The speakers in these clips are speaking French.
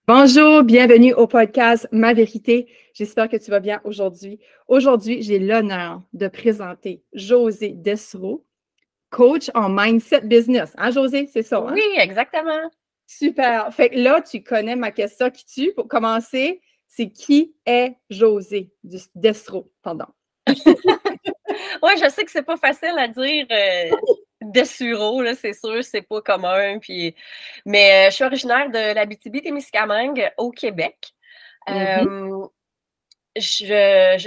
Bonjour, bienvenue au podcast Ma Vérité. J'espère que tu vas bien aujourd'hui. Aujourd'hui, j'ai l'honneur de présenter Josée Dessereau, coach en mindset business. Hein, Josée, c'est ça, hein? Oui, exactement. Super. Fait que là, tu connais ma question qui tue. Pour commencer, c'est qui est Josée Dessereau, pardon. Oui, je sais que c'est pas facile à dire Dessureau, là, c'est sûr, c'est pas commun. Mais je suis originaire de l'Abitibi-Témiscamingue au Québec. Je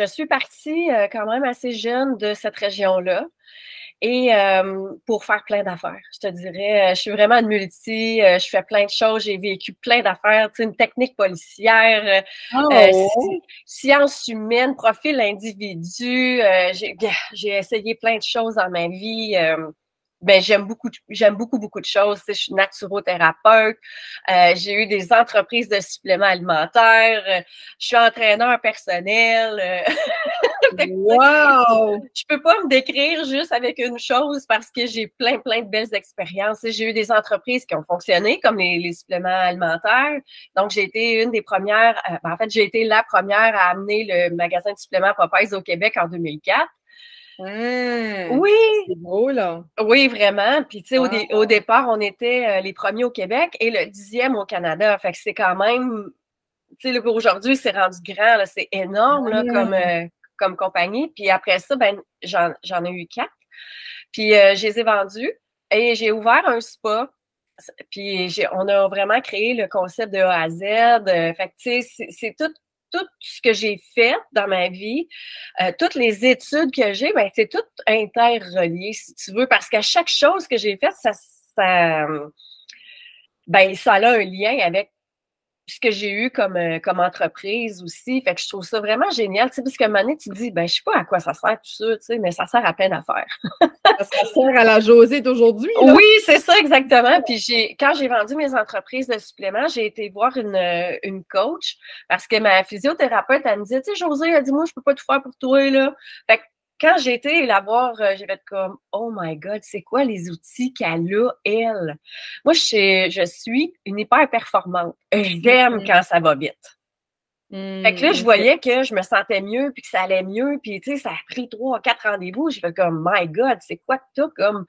suis partie quand même assez jeune de cette région-là. Et pour faire plein d'affaires, je te dirais, je suis vraiment une multi, je fais plein de choses, j'ai vécu plein d'affaires, tu sais, une technique policière, sciences humaines, profil individu, j'ai essayé plein de choses dans ma vie. J'aime beaucoup de choses. Tu sais, je suis naturothérapeute. J'ai eu des entreprises de suppléments alimentaires. Je suis entraîneur personnel. Wow! Je peux pas me décrire juste avec une chose parce que j'ai plein de belles expériences. J'ai eu des entreprises qui ont fonctionné, comme les suppléments alimentaires. Donc, j'ai été une des premières, en fait, j'ai été la première à amener le magasin de suppléments Popeyes au Québec en 2004. Oui, C'est beau, là. oui, vraiment. Puis, tu sais, Wow. au départ, on était les premiers au Québec et le 10e au Canada. Fait que c'est quand même, tu sais, aujourd'hui, c'est rendu grand, là, c'est énorme, là, comme compagnie. Puis après ça, j'en ai eu 4. Puis je les ai vendus et j'ai ouvert un spa. Puis on a vraiment créé le concept de A à Z. Fait que, tu sais, c'est tout ce que j'ai fait dans ma vie, toutes les études que j'ai, c'est tout interrelié, si tu veux, parce qu'à chaque chose que j'ai faite, ça a un lien avec ce que j'ai eu comme entreprise aussi. Fait que je trouve ça vraiment génial, tu sais, parce qu'à un moment donné, tu te dis, je sais pas à quoi ça sert tout ça, tu sais, mais ça sert à plein d'affaires. Ça sert à la Josée d'aujourd'hui, là. Oui, c'est ça, exactement. Puis quand j'ai vendu mes entreprises de suppléments, j'ai été voir une coach parce que ma physiothérapeute, elle me disait, tu sais, Josée, elle dit, moi, je peux pas tout faire pour toi, là. Fait que quand j'ai été la voir, j'ai fait comme, oh my God, c'est quoi les outils qu'elle a, elle? Moi, je suis une hyper performante. J'aime quand ça va vite. Fait que là, je voyais que je me sentais mieux, puis que ça allait mieux, puis tu sais, ça a pris 3 4 rendez-vous. J'ai fait comme, my God, c'est quoi que t'as comme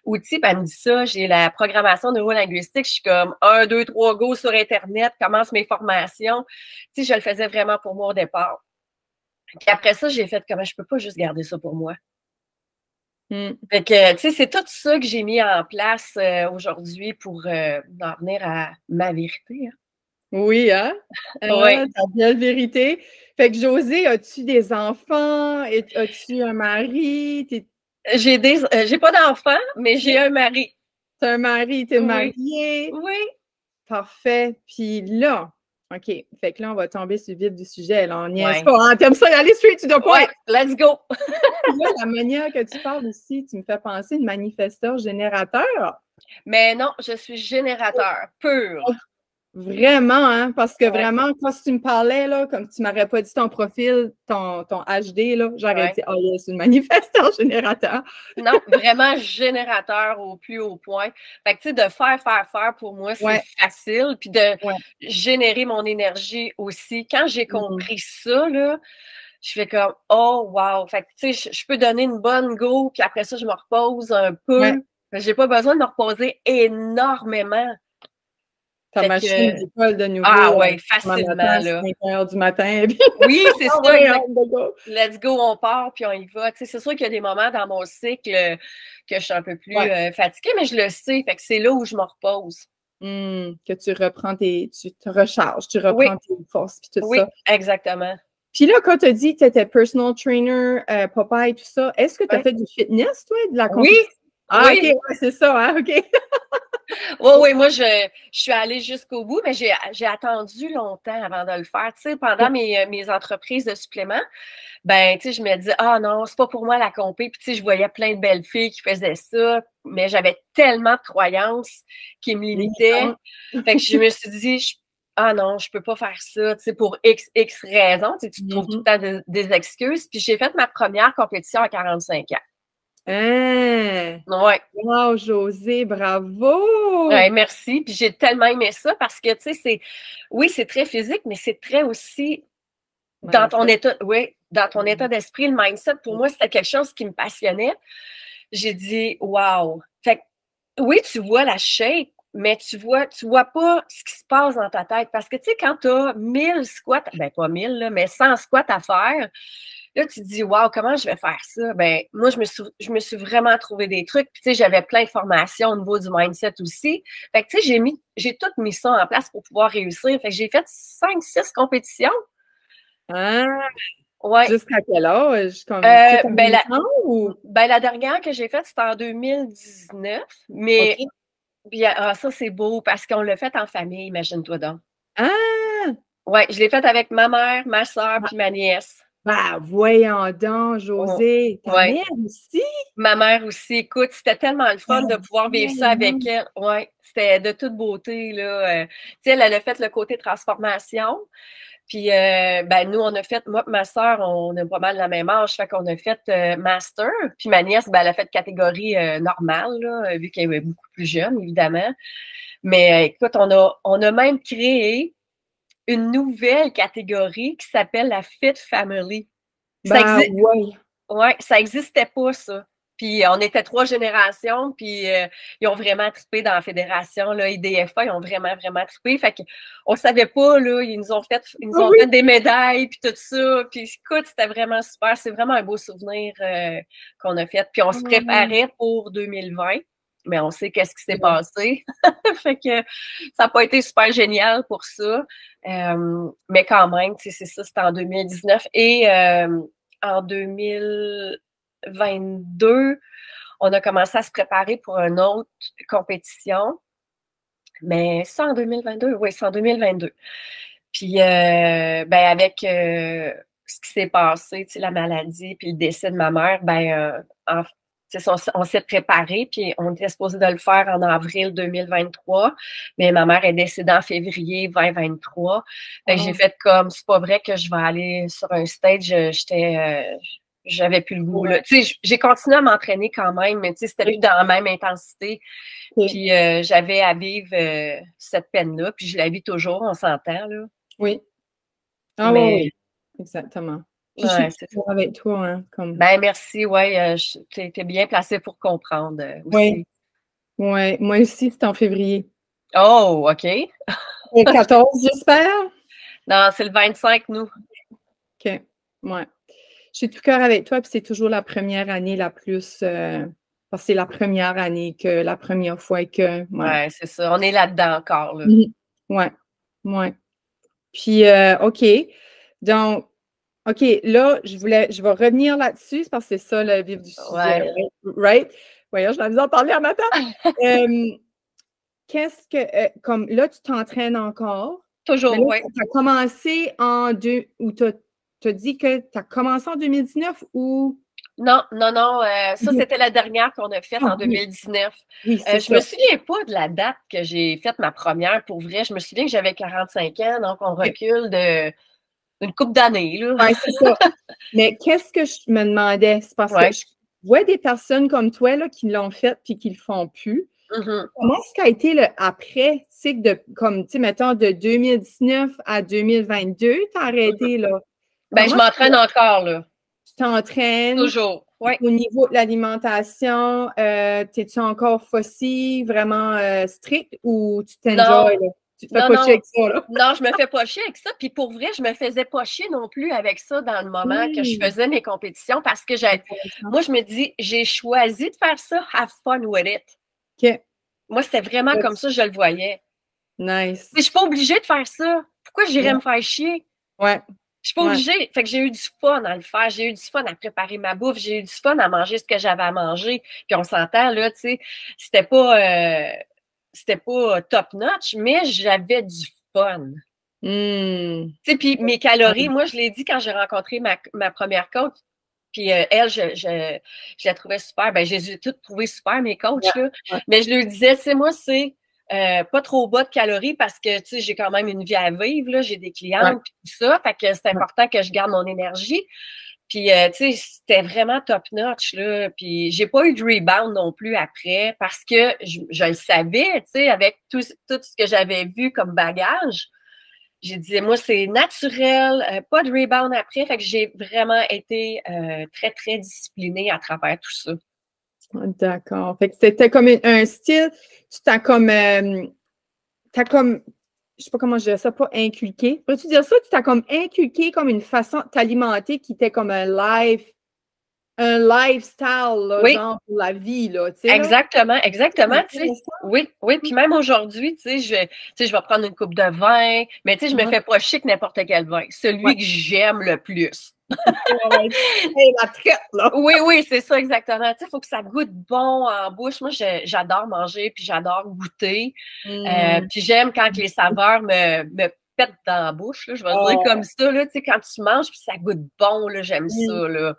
outil? Puis elle me dit ça, j'ai la programmation neurolinguistique, je suis comme 1, 2, 3, go sur Internet, commence mes formations. Tu sais, je le faisais vraiment pour moi au départ. Puis après ça, j'ai fait comme, je peux pas juste garder ça pour moi. Fait que, tu sais, c'est tout ça que j'ai mis en place aujourd'hui pour en venir à ma vérité. Hein. Oui, hein? Oui. Ta belle vérité. Fait que Josée, as-tu des enfants? As-tu un mari? J'ai pas d'enfant, mais j'ai un mari. T'as un mari, t'es Oui. mariée. Oui. Parfait. Puis là, OK. Fait que là, on va tomber sur le vif du sujet. Là, on niaise Ouais. pas. Hein? T'aimes ça aller straight to the point? Ouais, let's go! Là, la manière que tu parles ici, tu me fais penser de manifesteur générateur. Mais non, je suis générateur pur. Vraiment, hein? Parce que Ouais. vraiment, quand tu me parlais, là, comme tu m'aurais pas dit ton profil, ton HD, là, j'aurais dit, oh yes, une manifesteur générateur. Non, vraiment générateur au plus haut point. Fait que, tu sais, de faire, pour moi, c'est facile. Puis de générer mon énergie aussi. Quand j'ai compris ça, là, je fais comme, oh, wow. Fait que, tu sais, je peux donner une bonne go, puis après ça, je me repose un peu. J'ai pas besoin de me reposer énormément. Ta machine d'école de nouveau. Ah ouais, facilement, matin, là. 5 heures du matin. Oui, c'est ça. Let's go, on part, puis on y va. Tu sais, c'est sûr qu'il y a des moments dans mon cycle que je suis un peu plus fatiguée, mais je le sais. Fait que c'est là où je me repose. Que tu reprends tu te recharges, tu reprends tes forces, puis tout ça. Oui, exactement. Puis là, quand tu as dit que tu étais personal trainer, Popeye, tout ça, est-ce que tu as fait du fitness, toi, de la compétition? Oui. Ah, OK, c'est ça, hein, OK. Oui, moi, je suis allée jusqu'au bout, mais j'ai attendu longtemps avant de le faire. Tu sais, pendant mes entreprises de suppléments, tu sais, je me dis, ah non, c'est pas pour moi la compé. Puis, tu sais, je voyais plein de belles filles qui faisaient ça, mais j'avais tellement de croyances qui me limitaient. Fait que je me suis dit, ah non, je peux pas faire ça, tu sais, pour X raisons. Tu sais, tu te trouves tout le temps des excuses. Puis, j'ai fait ma première compétition à 45 ans. Hein? Ouais. Wow, Josée, bravo! Ouais, merci. Puis j'ai tellement aimé ça parce que, tu sais, oui, c'est très physique, mais c'est très aussi dans ton état, oui, dans ton état d'esprit, le mindset. Pour moi, c'était quelque chose qui me passionnait. J'ai dit, wow. Fait que, oui, tu vois la shape, mais tu vois pas ce qui se passe dans ta tête. Parce que, tu sais, quand tu as 1000 squats, ben pas 1000, là, mais 100 squats à faire, là, tu te dis, wow, comment je vais faire ça? Ben, moi, je me suis vraiment trouvé des trucs. Puis, tu sais, j'avais plein de formations au niveau du mindset aussi. Fait que, tu sais, j'ai tout mis ça en place pour pouvoir réussir. Fait que j'ai fait 5, 6 compétitions. Ah! Ouais. Jusqu'à quel âge? Comme, la dernière que j'ai faite, c'était en 2019. Mais okay. Bien, ça, c'est beau parce qu'on l'a fait en famille, imagine-toi donc. Ah! Oui, je l'ai fait avec ma mère, ma soeur puis ma nièce. Bah, voyons donc, Josée. Ta Ouais. mère aussi? Ma mère aussi. Écoute, c'était tellement le fun de pouvoir vivre ça avec elle. Oui, c'était de toute beauté, là. Tu sais, elle a fait le côté transformation. Puis, ben, nous, on a fait, moi et ma soeur, on a pas mal la même âge, fait qu'on a fait master. Puis ma nièce, ben, elle a fait catégorie normale, là, vu qu'elle est beaucoup plus jeune, évidemment. Mais écoute, on a même créé une nouvelle catégorie qui s'appelle la Fit Family. Ça existait pas, ça. Puis on était 3 générations, puis ils ont vraiment trippé dans la fédération, là, IDFA, ils ont vraiment, vraiment trippé. Fait qu'on savait pas, là, ils nous ont fait des médailles, puis tout ça. Puis écoute, c'était vraiment super. C'est vraiment un beau souvenir qu'on a fait. Puis on se préparait pour 2020, mais on sait qu'est-ce qui s'est passé. Fait que ça n'a pas été super génial pour ça. Mais quand même, c'est ça, c'était en 2019. Et en 2022, on a commencé à se préparer pour une autre compétition. Mais ça en 2022? Oui, c'est en 2022. Puis, ben, avec ce qui s'est passé, tu sais, la maladie, puis le décès de ma mère, ben, on s'est préparé, puis on était supposé de le faire en avril 2023, mais ma mère est décédée en février 2023. Fait que j'ai fait comme, c'est pas vrai que je vais aller sur un stage, j'avais plus le goût. Là. Tu sais, j'ai continué à m'entraîner quand même, mais tu sais, c'était plus dans la même intensité. Puis j'avais à vivre cette peine-là, puis je la vis toujours, on s'entend, là. Oui. Ah oui, exactement. Puis je suis d'accord avec toi, hein, comme... Ben merci, ouais, t'es bien placé pour comprendre aussi. Oui, moi aussi, c'est en février. Oh, OK. Le 14, j'espère? Non, c'est le 25, nous. OK, ouais. Je suis tout cœur avec toi, puis c'est toujours la première année la plus... parce que c'est la première année que la première fois que... Ouais, c'est ça. On est là-dedans encore, là. Ouais, ouais. Puis, OK. Donc, OK, là, je vais revenir là-dessus, parce que c'est ça le vif du sujet. Right? Voyons, je l'ai en parler un matin. Qu'est-ce que, comme là, tu t'entraînes encore? Toujours, oui. Tu as commencé ou tu as dit que tu as commencé en 2019 ou? Non, ça, c'était la dernière qu'on a faite en 2019. Oui, je me souviens pas de la date que j'ai faite ma première, pour vrai. Je me souviens que j'avais 45 ans, donc on recule d'une couple d'années, là. Oui, c'est ça. Mais qu'est-ce que je me demandais? C'est parce que je vois des personnes comme toi là, qui l'ont fait puis qui le font plus. Comment est-ce qu'a été le après? Tu sais, comme, tu sais, mettons, de 2019 à 2022, tu as arrêté, là. Ben, je m'entraîne encore, là. Tu t'entraînes? Toujours, oui. Au niveau de l'alimentation, t'es-tu encore faucille, vraiment strict, ou tu t'enjoy, là? Tu te fais pas chier avec ça, là? Non, je me fais pas chier avec ça. Puis pour vrai, je me faisais pas chier non plus avec ça dans le moment que je faisais mes compétitions parce que moi, je me dis, j'ai choisi de faire ça, have fun with it. OK. Moi, c'était vraiment comme ça, je le voyais. Nice. Je suis pas obligée de faire ça. Pourquoi j'irais me faire chier? Ouais. Je suis pas obligée. Fait que j'ai eu du fun à le faire. J'ai eu du fun à préparer ma bouffe. J'ai eu du fun à manger ce que j'avais à manger. Puis on s'entend, là, tu sais, c'était pas top-notch, mais j'avais du fun. Tu sais, puis mes calories, moi, je l'ai dit quand j'ai rencontré ma première coach, puis elle, je la trouvais super. Ben, je les ai toutes trouvées super, mes coachs, là. Mais je lui disais, tu sais, moi, c'est pas trop bas de calories parce que, tu sais, j'ai quand même une vie à vivre, là. J'ai des clientes, puis tout ça. Fait que c'est important que je garde mon énergie. Puis, tu sais, c'était vraiment top-notch, là. Puis, j'ai pas eu de rebound non plus après parce que je le savais, tu sais, avec tout ce que j'avais vu comme bagage. J'ai dit, moi, c'est naturel, pas de rebound après. Fait que j'ai vraiment été très, très disciplinée à travers tout ça. D'accord. Fait que c'était comme un style, tu t'as comme, je sais pas comment je dirais ça, pas inculqué. Peux-tu dire ça? Tu t'as comme inculqué comme une façon de t'alimenter qui était comme un lifestyle, là, Oui. genre pour la vie, là, tu sais, là. Exactement, exactement, tu sais. Oui, oui. Puis même aujourd'hui, tu sais, je vais prendre une coupe de vin, mais tu sais, je me fais pas chier que n'importe quel vin. Celui que j'aime le plus. Hey, la traite, là. Oui, oui, c'est ça, exactement. Tu sais, il faut que ça goûte bon en bouche. Moi, j'adore manger, puis j'adore goûter. Puis j'aime quand les saveurs me pètent dans la bouche, là, je vais le dire comme ça, là, tu sais, quand tu manges, puis ça goûte bon, là, j'aime ça, là.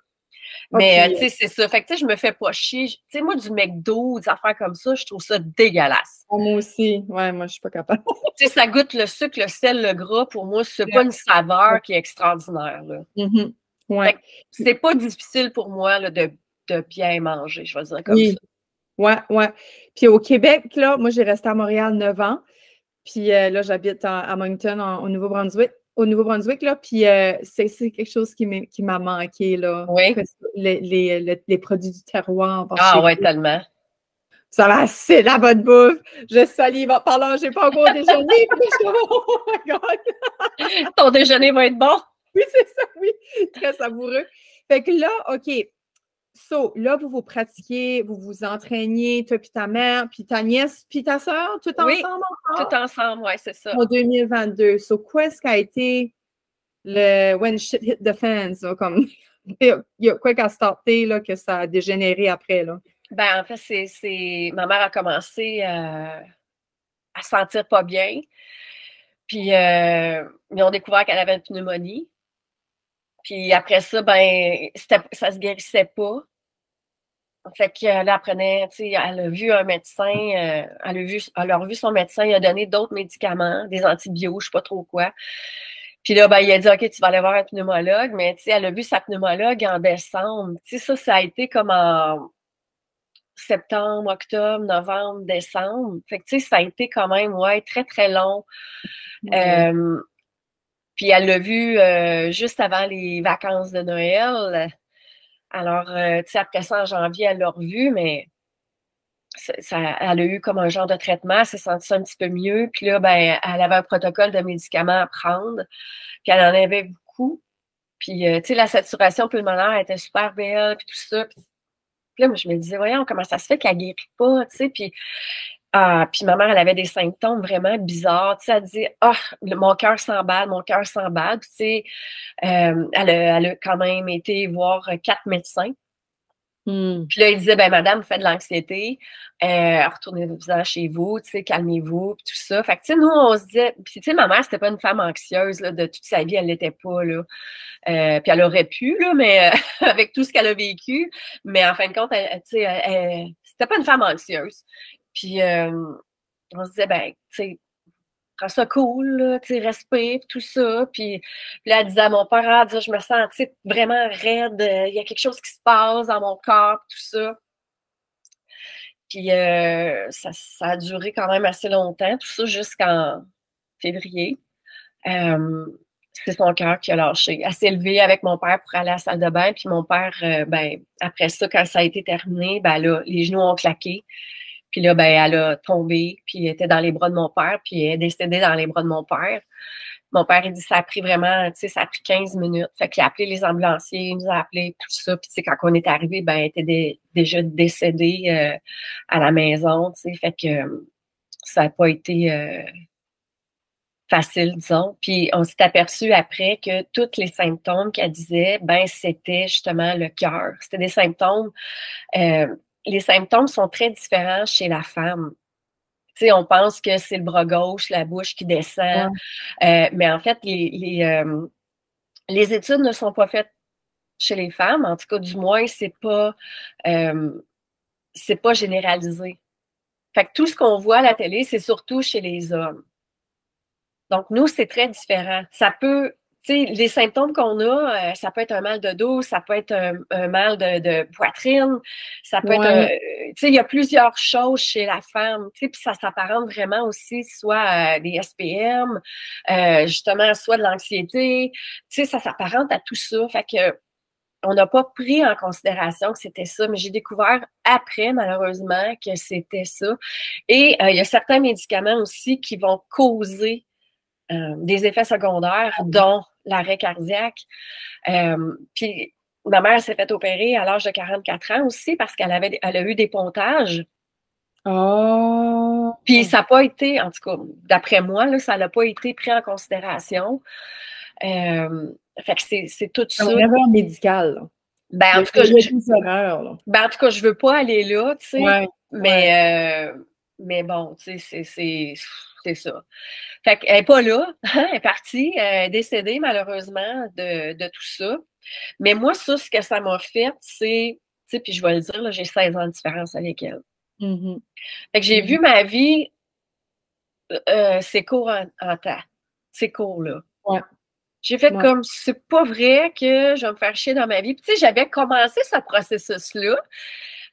Mais, tu sais, c'est ça. Fait que, tu sais, je me fais pas chier. Tu sais, moi, du McDo, des affaires comme ça, je trouve ça dégueulasse. Moi aussi. Ouais, moi, je suis pas capable. Tu sais, ça goûte le sucre, le sel, le gras. Pour moi, c'est pas une saveur qui est extraordinaire, là. Ouais. C'est pas difficile pour moi, là, de bien manger, je vais dire comme ça. Ouais, ouais. Puis au Québec, là, moi, j'ai resté à Montréal 9 ans. Puis là, j'habite à Moncton, au Nouveau-Brunswick. Au Nouveau-Brunswick, là, puis c'est quelque chose qui m'a manqué, là. Oui. Les produits du terroir. Ah ouais, tellement. Ça va, c'est la bonne bouffe. Je salive en parlant, j'ai pas encore déjeuné. Oh my God! Ton déjeuner va être bon. Oui, c'est ça, oui. Très savoureux. Fait que là, OK. So, là, vous vous pratiquez, vous vous entraîniez, toi puis ta mère, puis ta nièce, puis ta soeur, tout ensemble encore? Tout ensemble, oui, c'est ça. En 2022. So, quoi est-ce qu'a été le when shit hit the fans? Là, comme, il y a quoi qui a starté, là, que ça a dégénéré après, là? Ben, en fait, ma mère a commencé à se sentir pas bien. Puis, ils ont découvert qu'elle avait une pneumonie. Puis après ça, ben, ça se guérissait pas. Fait que là, elle a vu un médecin, elle a revu son médecin, il a donné d'autres médicaments, des antibiotiques, je sais pas trop quoi. Puis là, ben, il a dit, OK, tu vas aller voir un pneumologue, mais tu sais, elle a vu sa pneumologue en décembre. Tu sais, ça a été comme en septembre, octobre, novembre, décembre. Fait que tu sais, ça a été quand même, ouais, très, très long. Puis elle l'a vu juste avant les vacances de Noël. Alors, tu sais, après ça, en janvier, elle l'a revu, mais elle a eu comme un genre de traitement, elle s'est sentie un petit peu mieux. Puis là, ben, elle avait un protocole de médicaments à prendre. Puis elle en avait beaucoup. Puis, tu sais, la saturation pulmonaire était super belle, puis tout ça. Puis là, moi, je me disais, voyons, comment ça se fait qu'elle guérit pas, tu sais. Puis ma mère, elle avait des symptômes vraiment bizarres. Tu sais, elle dit, mon cœur s'emballe, mon cœur s'emballe. Puis, tu sais, elle a quand même été voir 4 médecins. Puis là, il disait, ben madame, vous faites de l'anxiété, retournez-vous chez vous, tu sais, calmez-vous, puis tout ça. Fait que, tu sais, nous, on se disait, puis tu sais, ma mère, c'était pas une femme anxieuse, là, de toute sa vie, elle l'était pas, là. Puis elle aurait pu, là, mais avec tout ce qu'elle a vécu, mais en fin de compte, tu sais, c'était pas une femme anxieuse. Puis on se disait, ben, tu sais, prends ça cool, là, tu sais, respire, tout ça. Puis là, elle disait à mon père, je me sens, tu sais, vraiment raide, il y a quelque chose qui se passe dans mon corps, tout ça. Puis ça a duré quand même assez longtemps, tout ça jusqu'en février. C'est son cœur qui a lâché. Elle s'est levée avec mon père pour aller à la salle de bain, puis mon père, ben, après ça, quand ça a été terminé, ben là, les genoux ont claqué. Puis là, ben, elle a tombé, puis elle était dans les bras de mon père, puis elle est décédée dans les bras de mon père. Mon père, il dit, ça a pris vraiment, tu sais, ça a pris 15 minutes. Fait qu'il a appelé les ambulanciers, il nous a appelé, tout ça. Puis, tu sais, quand on est arrivé, ben, elle était déjà décédée à la maison, tu sais. Fait que ça n'a pas été facile, disons. Puis, on s'est aperçu après que tous les symptômes qu'elle disait, ben, c'était justement le cœur. C'était des symptômes les symptômes sont très différents chez la femme. Tu sais, on pense que c'est le bras gauche, la bouche qui descend, mais en fait, les études ne sont pas faites chez les femmes. En tout cas, du moins, c'est pas généralisé. Fait que tout ce qu'on voit à la télé, c'est surtout chez les hommes. Donc, nous, c'est très différent. Ça peut sais, les symptômes qu'on a, ça peut être un mal de dos, ça peut être un mal de poitrine, ça peut être, tu sais, il y a plusieurs choses chez la femme, tu sais, puis ça s'apparente vraiment aussi soit des SPM, justement, soit de l'anxiété, tu sais, ça s'apparente à tout ça, fait que on n'a pas pris en considération que c'était ça, mais j'ai découvert après, malheureusement, que c'était ça. Et il y a certains médicaments aussi qui vont causer des effets secondaires, dont l'arrêt cardiaque. Puis ma mère s'est fait opérer à l'âge de 44 ans aussi parce qu'elle a eu des pontages. Oh! Puis ça n'a pas été, en tout cas, d'après moi, là, ça n'a pas été pris en considération. Fait que c'est tout ça. C'est un erreur médicale, là. Ben, en tout cas, en tout cas, je veux pas aller là, tu sais. Mais bon, tu sais, c'est ça. Fait qu'elle n'est pas là, elle est partie, elle est décédée malheureusement de tout ça. Mais moi, ça, ce que ça m'a fait, c'est, tu sais, puis je vais le dire, là, j'ai 16 ans de différence avec elle. Fait que j'ai vu ma vie, c'est court en temps. C'est court, là. J'ai fait comme, c'est pas vrai que je vais me faire chier dans ma vie. Puis, tu sais, j'avais commencé ce processus-là,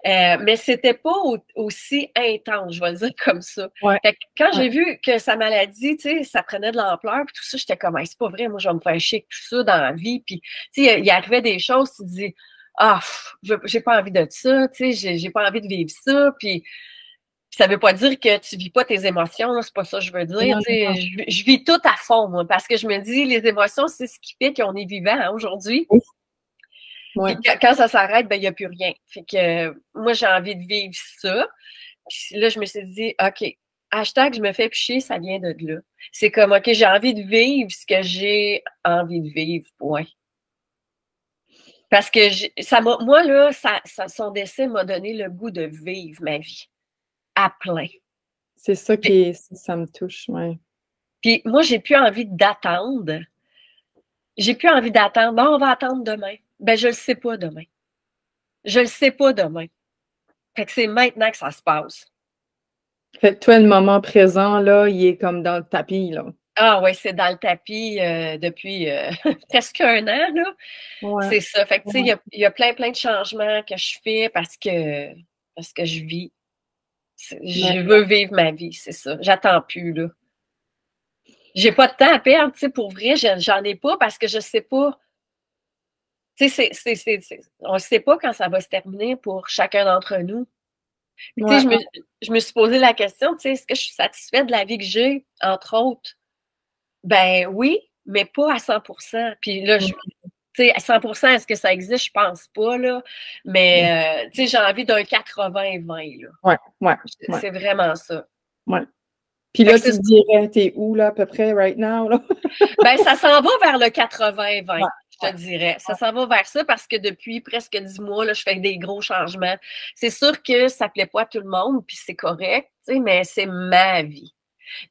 mais c'était pas aussi intense, je vais le dire comme ça. Fait que quand j'ai vu que sa maladie, tu sais, ça prenait de l'ampleur, puis tout ça, j'étais comme, c'est pas vrai, moi, je vais me faire chier avec tout ça dans la vie. Puis, tu sais, il arrivait des choses, tu te dis, j'ai pas envie de ça, tu sais, j'ai pas envie de vivre ça. Puis, ça veut pas dire que tu vis pas tes émotions, c'est pas ça que je veux dire. Non. Je vis tout à fond, moi, parce que je me dis, les émotions, c'est ce qui fait qu'on est vivant aujourd'hui. Puis quand ça s'arrête, ben il n'y a plus rien. Fait que moi, j'ai envie de vivre ça. Puis là, je me suis dit, OK, hashtag je me fais picher, ça vient de là. C'est comme, OK, j'ai envie de vivre ce que j'ai envie de vivre, point. Parce que moi, là, son décès m'a donné le goût de vivre ma vie à plein. C'est ça ça me touche, oui. Puis moi, j'ai plus envie d'attendre. J'ai plus envie d'attendre. Bon, on va attendre demain. Ben, je le sais pas demain. Je le sais pas demain. Fait que c'est maintenant que ça se passe. Fait que toi, le moment présent, là, il est comme dans le tapis, là. Ah oui, c'est dans le tapis depuis presque un an, là. C'est ça. Fait que, tu sais, il y a plein de changements que je fais parce que je vis. Je veux vivre ma vie, c'est ça. J'attends plus, là. J'ai pas de temps à perdre, tu sais, pour vrai, j'en ai pas parce que je sais pas. Tu sais, on ne sait pas quand ça va se terminer pour chacun d'entre nous. Tu sais, je me suis posé la question, tu sais, est-ce que je suis satisfaite de la vie que j'ai, entre autres? Ben oui, mais pas à 100%. Puis là, tu sais, à 100%, est-ce que ça existe? Je pense pas, là. Mais, tu sais, j'ai envie d'un 80-20, là. C'est vraiment ça. Puis là, tu te dirais, t'es où, là, à peu près, right now, là? Ben, ça s'en va vers le 80-20, je te dirais. Ça s'en va vers ça parce que depuis presque 10 mois, là, je fais des gros changements. C'est sûr que ça plaît pas à tout le monde, puis c'est correct, tu sais, mais c'est ma vie.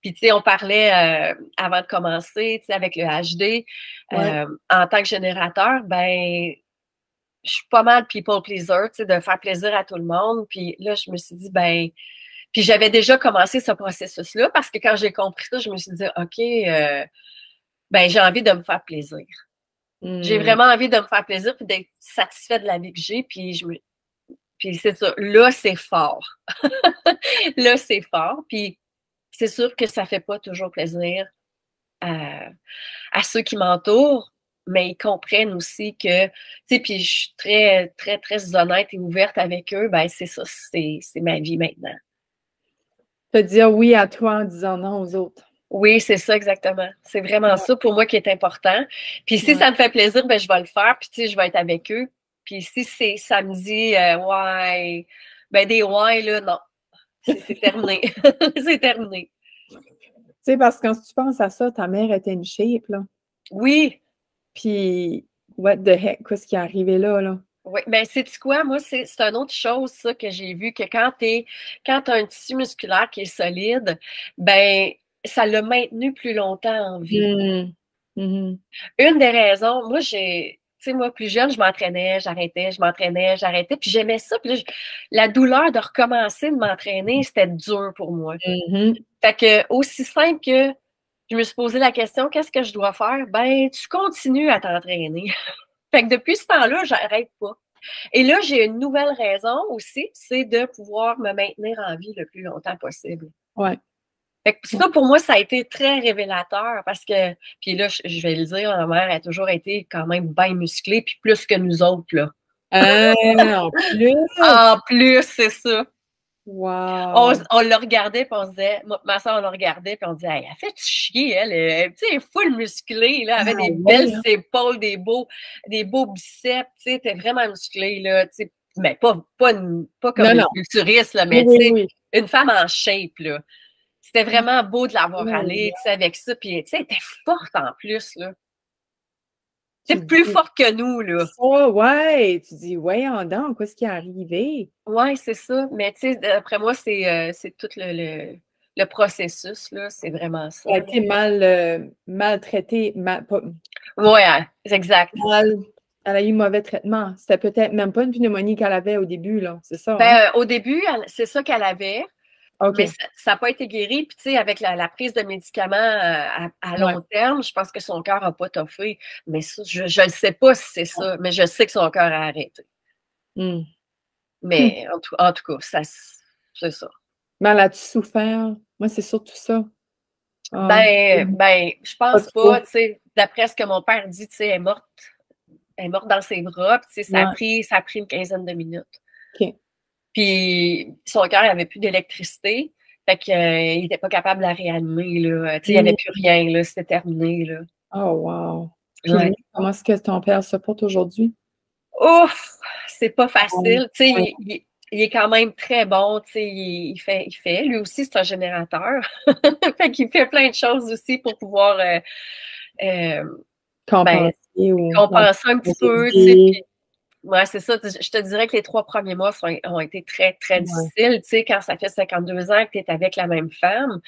Puis, tu sais, on parlait avant de commencer, tu sais, avec le HD, en tant que générateur, ben, je suis pas mal people pleaser, tu sais, de faire plaisir à tout le monde. Puis là, je me suis dit, ben, puis j'avais déjà commencé ce processus-là parce que quand j'ai compris ça, je me suis dit, OK, ben, j'ai envie de me faire plaisir. J'ai vraiment envie de me faire plaisir puis d'être satisfaite de la vie que j'ai. Puis c'est ça. Là, c'est fort. Là, c'est fort. Puis c'est sûr que ça fait pas toujours plaisir à ceux qui m'entourent, mais ils comprennent aussi que, tu sais, puis je suis très, très, très honnête et ouverte avec eux. Ben, c'est ça, c'est ma vie maintenant. Te dire oui à toi en disant non aux autres. Oui, c'est ça exactement. C'est vraiment ça pour moi qui est important. Puis si ça me fait plaisir, ben je vais le faire. Puis tu sais, je vais être avec eux. Puis si ça me dit ouais, ben des ouais là, non, c'est terminé, c'est terminé. Tu sais, parce que quand tu penses à ça, ta mère était une shape, là. Oui. Puis what the heck, qu'est-ce qui est arrivé là, là? Oui, bien, sais-tu quoi? Moi, c'est une autre chose, ça, que j'ai vu, que quand tu as un tissu musculaire qui est solide, ben ça l'a maintenu plus longtemps en vie. Une des raisons, moi, tu sais, moi, plus jeune, je m'entraînais, j'arrêtais, je m'entraînais, j'arrêtais, puis j'aimais ça. Puis là, la douleur de recommencer de m'entraîner, c'était dur pour moi. Fait que, aussi simple que je me suis posé la question, qu'est-ce que je dois faire? Ben, tu continues à t'entraîner. Fait que depuis ce temps-là, j'arrête pas. Et là, j'ai une nouvelle raison aussi, c'est de pouvoir me maintenir en vie le plus longtemps possible. Ouais. Fait que ça, pour moi, ça a été très révélateur parce que, puis là, je vais le dire, ma mère a toujours été quand même bien musclée, puis plus que nous autres, là. En plus! En plus, c'est ça. Wow! On le regardait, puis on se disait, ma soeur, on le regardait, puis on disait, hey, elle fait chier, elle, tu sais, full musclée, là, elle avait des belles épaules, des beaux biceps, tu sais, était vraiment musclée, là, tu sais, mais pas comme une culturiste, là, mais tu sais, une femme en shape, là. C'était vraiment beau de l'avoir allée, tu sais, avec ça, puis tu sais, elle était forte en plus, là. C'est plus forte que nous, là. Oh, ouais, tu dis, voyons donc, qu'est-ce qui est arrivé? Oui, c'est ça. Mais tu sais, d'après moi, c'est tout le processus, là. C'est vraiment ça. Elle a été maltraitée. Oui, exact. Elle a eu mauvais traitement. C'était peut-être même pas une pneumonie qu'elle avait au début, là. C'est ça. Ben, au début, c'est ça qu'elle avait. Okay. Mais ça n'a pas été guéri. Puis, tu sais, avec la prise de médicaments à long terme, je pense que son cœur n'a pas toffé. Mais ça, je ne sais pas si c'est ça, mais je sais que son cœur a arrêté. Mais en tout cas, c'est ça. Mais elle a-tu souffert? Moi, c'est surtout ça. Ben, je pense pas, tu sais, d'après ce que mon père dit, tu sais, elle est morte dans ses bras, puis tu sais, ça a pris une quinzaine de minutes. OK. Puis son cœur n'avait plus d'électricité, fait qu'il n'était pas capable de la réanimer, là. Tu sais, il n'y avait plus rien, là, c'était terminé, là. Oh, wow. Puis comment est-ce que ton père se porte aujourd'hui? Ouf! C'est pas facile. Tu sais, il est quand même très bon, tu sais, il fait. Lui aussi, c'est un générateur. Fait qu'il fait plein de choses aussi pour pouvoir compenser un petit peu, tu sais. Ouais, c'est ça. Je te dirais que les 3 premiers mois ont été très, très difficiles. Tu sais, quand ça fait 52 ans que tu es avec la même femme,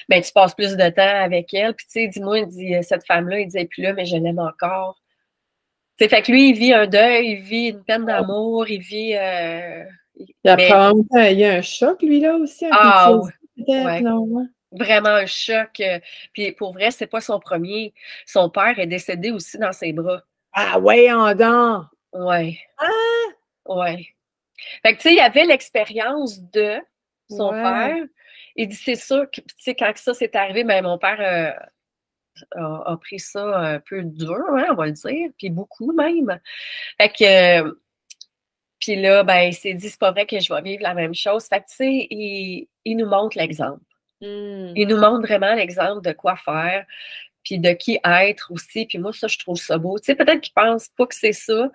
ben, tu passes plus de temps avec elle. Puis, tu sais, dis-moi, il dit, cette femme-là, il dit, puis là, mais je l'aime encore. Tu sais, fait que lui, il vit un deuil, il vit une peine d'amour, il vit. Il y a un choc, lui, là, aussi. Ouais. Non? Vraiment un choc. Puis, pour vrai, c'est pas son premier. Son père est décédé aussi dans ses bras. Ah, ouais, en dedans! Ouais. Ah! Ouais. Fait que, tu sais, il y avait l'expérience de son père. Il dit, c'est sûr que, tu sais, quand ça s'est arrivé, ben, mon père a pris ça un peu dur, hein, on va le dire, puis beaucoup même. Fait que, puis là, ben, il s'est dit, c'est pas vrai que je vais vivre la même chose. Fait que, tu sais, il nous montre l'exemple. Il nous montre vraiment l'exemple de quoi faire, puis de qui être aussi. Puis moi, ça, je trouve ça beau. Tu sais, peut-être qu'il pense pas que c'est ça.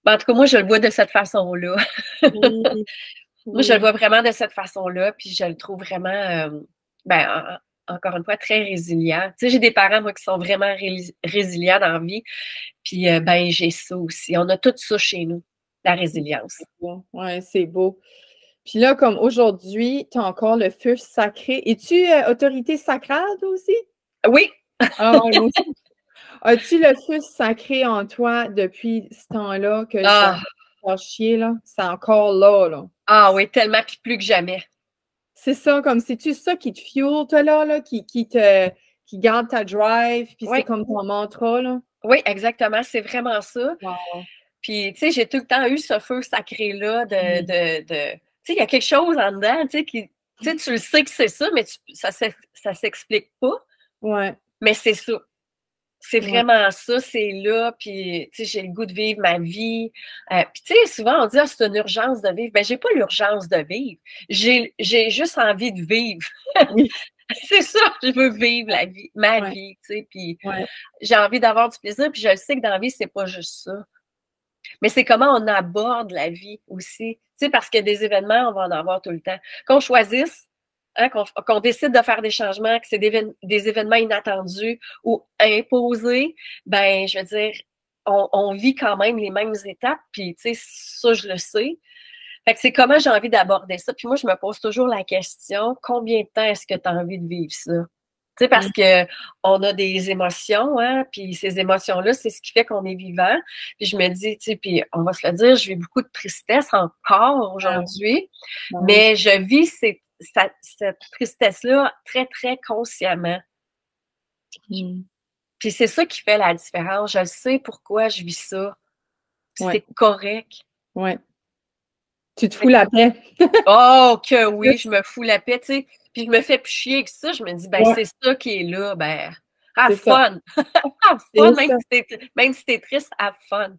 Mais en tout cas, moi, je le vois de cette façon-là. Moi, je le vois vraiment de cette façon-là, puis je le trouve vraiment, encore une fois, très résilient. Tu sais, j'ai des parents, moi, qui sont vraiment résilients dans la vie, puis ben, j'ai ça aussi. On a tout ça chez nous, la résilience. Oui, c'est beau. Puis là, comme aujourd'hui, tu as encore le feu sacré. Es-tu autorité sacrale aussi? Oui. Ah, moi aussi. As-tu le feu sacré en toi depuis ce temps-là que je chier, là? C'est encore là, là. Ah oui, tellement, puis plus que jamais. C'est ça, comme c'est-tu ça qui te fuel, toi, là, qui garde ta drive, puis c'est comme ton mantra, là? Oui, exactement, c'est vraiment ça. Wow. Puis, tu sais, j'ai tout le temps eu ce feu sacré-là tu sais, il y a quelque chose en dedans, tu sais, tu le sais que c'est ça, mais ça s'explique pas. Ouais. Mais c'est ça. C'est vraiment ça, c'est là, puis, tu sais, j'ai le goût de vivre ma vie. Puis, tu sais, souvent, on dit, c'est une urgence de vivre. Ben, j'ai pas l'urgence de vivre. J'ai juste envie de vivre. Oui. C'est ça, je veux vivre ma vie, tu sais, puis j'ai envie d'avoir du plaisir, puis je sais que dans la vie, c'est pas juste ça. Mais c'est comment on aborde la vie aussi. Tu sais, parce que des événements, on va en avoir tout le temps. Qu'on choisisse, hein, qu'on décide de faire des changements, que c'est des événements inattendus ou imposés, ben, je veux dire, on vit quand même les mêmes étapes, puis tu sais, ça, je le sais. Fait que c'est comment j'ai envie d'aborder ça. Puis moi, je me pose toujours la question, combien de temps est-ce que tu as envie de vivre ça? Tu sais, parce qu'on a des émotions, hein, puis ces émotions-là, c'est ce qui fait qu'on est vivant. Puis je me dis, tu sais, puis on va se le dire, je vis beaucoup de tristesse encore aujourd'hui, mais je vis cette tristesse-là très, très consciemment. Mm. Puis c'est ça qui fait la différence. Je sais pourquoi je vis ça. Ouais. C'est correct. Ouais. Tu te fous la paix. Oh, que oui, je me fous la paix, tu sais. Puis je me fais plus chier avec ça. Je me dis, ben, Ouais, c'est ça qui est là. Ben, have c'est ça. fun. Have C'est fun, ça. même si t'es triste, have fun.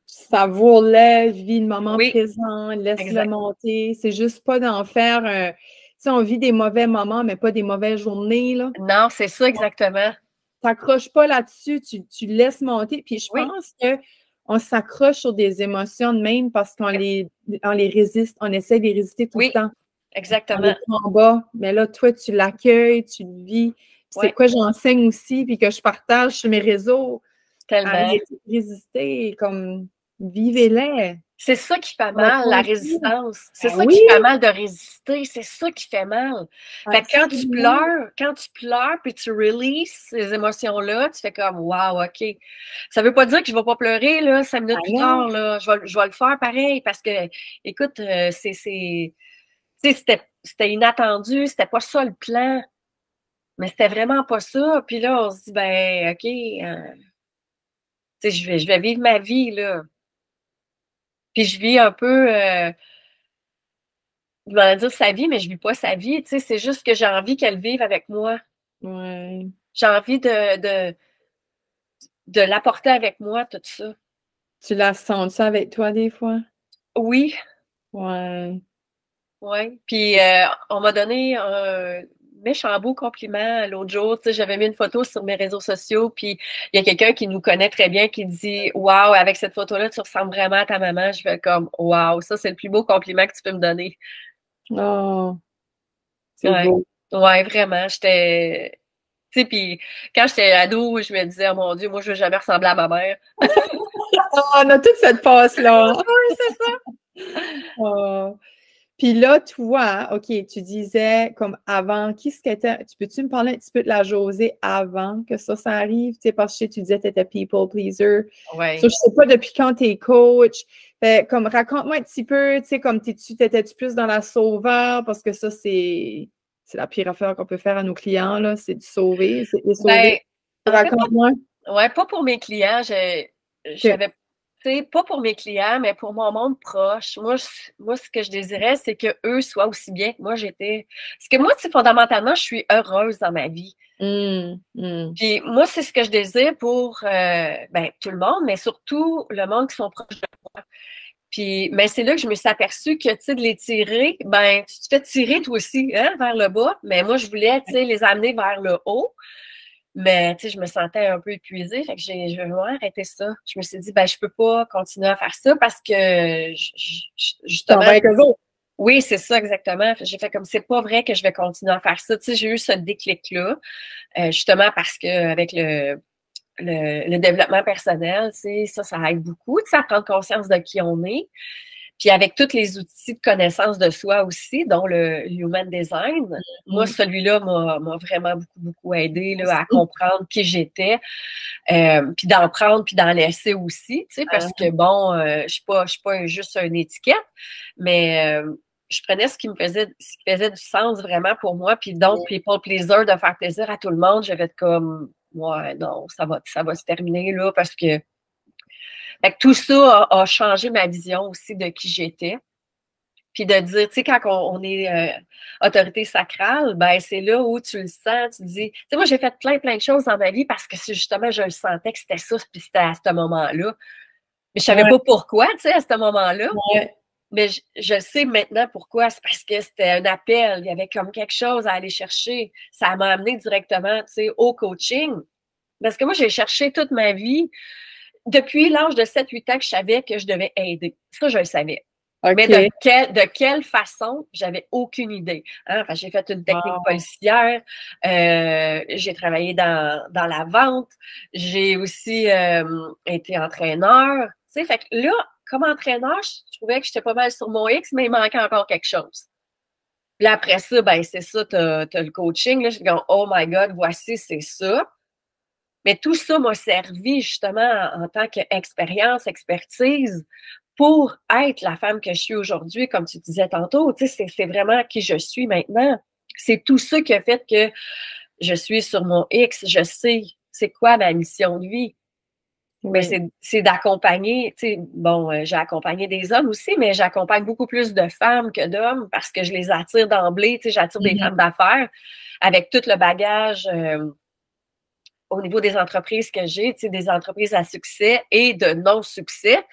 Savoure-le, vis le moment Oui, présent, laisse-le exact. monter. C'est juste pas d'en faire tu sais, on vit des mauvais moments, mais pas des mauvaises journées, là. Non, c'est ça exactement. T'accroches pas là-dessus, tu laisses monter. Puis je Oui, pense qu'on s'accroche sur des émotions de même parce on les résiste, on essaie de les résister tout le oui, temps. On les exactement. combat. Mais là, toi, tu l'accueilles, tu le vis. C'est Oui, quoi j'enseigne aussi, puis que je partage sur mes réseaux. tellement. Arrêtez de résister, comme vivez-les. C'est ça qui fait Ça va mal, la passer. résistance. C'est Ben ça oui, qui fait mal de résister. C'est ça qui fait mal. Fait que absolument. quand tu pleures puis tu releases ces émotions-là, tu fais comme wow, OK. Ça veut pas dire que je vais pas pleurer là, 5 minutes Ah plus non, tard, là. Je vais le faire pareil parce que, écoute, tu sais, c'était inattendu, c'était pas ça le plan, mais c'était vraiment pas ça. Puis là, on se dit, ben, OK, tu sais, je vais vivre ma vie, là. Puis je vis un peu. Je vais dire sa vie, mais je vis pas sa vie. Tu sais, c'est juste que j'ai envie qu'elle vive avec moi. ouais. J'ai envie de l'apporter avec moi, tout ça. Tu la sens ça avec toi des fois? Oui, Ouais. oui. Puis on m'a donné un méchant beau compliment l'autre jour. Tu sais, j'avais mis une photo sur mes réseaux sociaux, puis il y a quelqu'un qui nous connaît très bien qui dit waouh, avec cette photo-là, tu ressembles vraiment à ta maman. Je fais comme waouh, ça, c'est le plus beau compliment que tu peux me donner. Oh, c'est Ouais, beau. ouais, vraiment. J'étais. Tu sais, puis quand j'étais ado, je me disais, oh mon Dieu, moi, je veux jamais ressembler à ma mère. On a toute cette passe-là. Oui, c'est ça. Oh. Puis là, toi, OK, tu disais comme avant, qui ce qu'était, peux-tu me parler un petit peu de la Josée avant que ça arrive? Tu sais, parce que tu disais que tu étais people pleaser. So, Oui. je sais pas depuis quand tu es coach. Comme raconte-moi un petit peu, tu sais, comme t'étais-tu plus dans la sauveur? Parce que ça, c'est la pire affaire qu'on peut faire à nos clients, là, c'est de sauver, c'est de les Ben, sauver. en fait, Raconte-moi. pas pour mes clients. OK. J'avais, tu sais, pas pour mes clients, mais pour mon monde proche. Moi, ce que je désirais, c'est qu'eux soient aussi bien que moi j'étais. Parce que moi, tu sais, fondamentalement, je suis heureuse dans ma vie. Mm. Puis moi, c'est ce que je désire pour ben, tout le monde, mais surtout le monde qui sont proches de moi. Puis, mais c'est là que je me suis aperçue que, tu sais, de les tirer, ben, tu te fais tirer toi aussi, hein, vers le bas. Mais moi, je voulais, tu sais, les amener vers le haut. Mais, tu sais, je me sentais un peu épuisée. Fait que je vais vraiment arrêter ça. Je me suis dit, ben, je peux pas continuer à faire ça parce que, T'en vas justement, avec eux autres. oui, c'est ça, exactement. J'ai fait comme, c'est pas vrai que je vais continuer à faire ça. Tu sais, j'ai eu ce déclic-là, justement parce que avec le développement personnel, tu sais, ça aide beaucoup, tu sais, à prendre conscience de qui on est. Puis avec tous les outils de connaissance de soi aussi, dont le Human Design, moi, Mm. celui-là m'a vraiment beaucoup aidé là, à Aussi. comprendre qui j'étais, puis d'en prendre, puis d'en laisser aussi, tu sais, parce que bon, je suis pas juste une étiquette, mais je prenais ce qui faisait du sens vraiment pour moi, puis donc, people pleaser, de faire plaisir à tout le monde, je vais être comme, ouais, non, ça va se terminer là, parce que fait que tout ça a changé ma vision aussi de qui j'étais. Puis de dire, tu sais, quand on est autorité sacrale, ben c'est là où tu le sens, tu dis, tu sais, moi j'ai fait plein de choses dans ma vie parce que justement je le sentais que c'était ça, puis c'était à ce moment-là. Mais je savais Ouais, pas pourquoi, tu sais, à ce moment-là. ouais. Mais je sais maintenant pourquoi. C'est parce que c'était un appel, il y avait comme quelque chose à aller chercher. Ça m'a amené directement, tu sais, au coaching. Parce que moi, j'ai cherché toute ma vie. Depuis l'âge de 7-8 ans que je savais que je devais aider. Ça, je le savais. Mais OK. de quelle façon, j'avais aucune idée. Hein? Enfin, j'ai fait une technique Wow. policière, j'ai travaillé dans la vente, j'ai aussi été entraîneur. Tu sais, fait que là, comme entraîneur, je trouvais que j'étais pas mal sur mon X, mais il manquait encore quelque chose. Puis là, après ça, ben c'est ça, t'as le coaching. Là, je suis comme, oh my God, voici, c'est ça. Mais tout ça m'a servi justement en tant qu'expérience, expertise pour être la femme que je suis aujourd'hui, comme tu disais tantôt. Tu sais, c'est vraiment qui je suis maintenant. C'est tout ça qui a fait que je suis sur mon X, je sais c'est quoi ma mission de vie. Mais c'est d'accompagner, tu sais, bon, j'ai accompagné des hommes aussi, mais j'accompagne beaucoup plus de femmes que d'hommes parce que je les attire d'emblée, tu sais, j'attire des femmes d'affaires avec tout le bagage au niveau des entreprises que j'ai, tu sais, des entreprises à succès et de non-succès.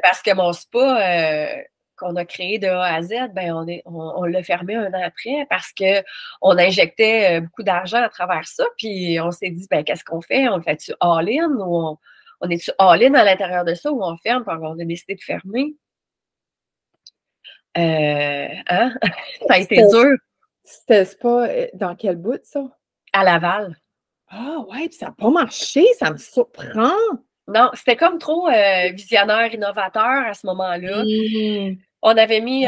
Parce que mon spa qu'on a créé de A à Z, ben on l'a fermé un an après parce que on injectait beaucoup d'argent à travers ça. Puis on s'est dit, ben qu'est-ce qu'on fait? On le fait-tu all-in ou on est-tu all-in à l'intérieur de ça ou on ferme? Puis on a décidé de fermer. Hein? Ça a été dur. C'était pas dans quel bout, ça? À Laval. Ah ouais, puis ça n'a pas marché, ça me surprend. Non, c'était comme trop visionnaire, innovateur à ce moment-là. On avait mis,